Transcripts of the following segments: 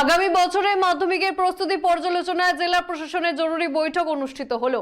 আগামী বছরের মাধ্যমিকের প্রস্তুতি পর্যালোচনায় জেলা প্রশাসনের জরুরি বৈঠক অনুষ্ঠিত হলো।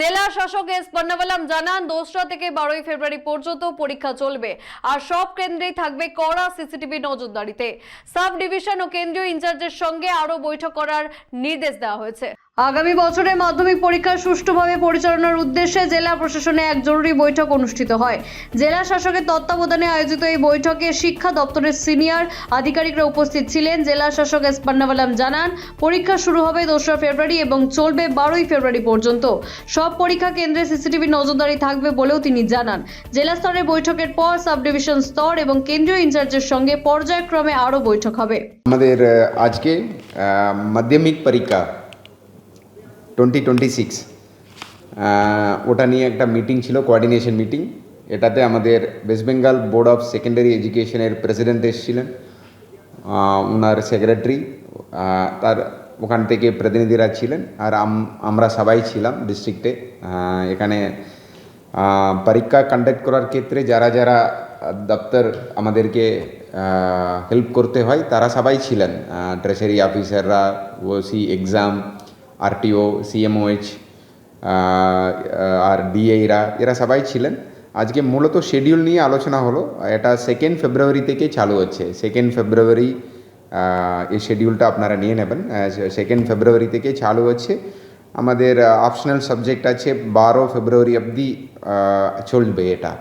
জেলা শাসক এস পন্নাভালাম জানান, 2রা থেকে 12ই ফেব্রুয়ারি পর্যন্ত পরীক্ষা চলবে আর সব কেন্দ্রেই থাকবে কড়া সিসিটিভি নজরদারিতে। সাব ডিভিশন ও কেন্দ্রীয় ইনচার্জের সঙ্গে আরো বৈঠক করার নির্দেশ দেওয়া হয়েছে। আগামী বছরের মাধ্যমিক পরীক্ষা সুষ্ঠুভাবে পরিচালনার উদ্দেশ্যে জেলা প্রশাসনে এক জরুরি বৈঠক অনুষ্ঠিত হয়। জেলা শাসকের তত্ত্বাবধানে আয়োজিত এই বৈঠকে শিক্ষা দপ্তরের সিনিয়র আধিকারিকরা উপস্থিত ছিলেন। জেলা শাসক এস পন্নাভালাম জানান, পরীক্ষা শুরু হবে 2রা ফেব্রুয়ারি এবং চলবে 12ই ফেব্রুয়ারি পর্যন্ত। সব পরীক্ষা কেন্দ্রে সিসিটিভি নজরদারি থাকবে বলেও তিনি জানান। জেলা স্তরের বৈঠকের পর সাব ডিভিশন স্তর এবং কেন্দ্রীয় ইনচার্জের সঙ্গে পর্যায়ক্রমে আরও বৈঠক হবে। আমাদের আজকে মাধ্যমিক পরীক্ষা 2026 ওটা নিয়ে একটা মিটিং ছিল, কোঅর্ডিনেশন মিটিং। এটাতে আমাদের West Bengal board of secondary এডুকেশনের প্রেসিডেন্ট এসেছিলেন, ওনার সেক্রেটারি, তার ওখান থেকে প্রতিনিধিরা ছিলেন, আর আমরা সবাই ছিলাম ডিস্ট্রিক্টে। এখানে পরীক্ষা কন্ডাক্ট করার ক্ষেত্রে যারা যারা দপ্তর আমাদেরকে হেল্প করতে হয় তারা সবাই ছিলেন। ট্রেজারি অফিসাররা, ওসি এক্সাম, আরটিও, সিএমওএইচ আর ডিএরা, এরা সবাই ছিলেন। আজকে মূলত শিডিউল নিয়ে আলোচনা হলো। এটা 2 ফেব্রুয়ারি থেকে চালু হচ্ছে। 2 ফেব্রুয়ারি এই শিডিউলটা আপনারা নিয়ে নেবেন। 2 ফেব্রুয়ারি থেকে চালু হচ্ছে। আমাদের অপশনাল সাবজেক্ট আছে 12 ফেব্রুয়ারি অবধি চলবে এটা।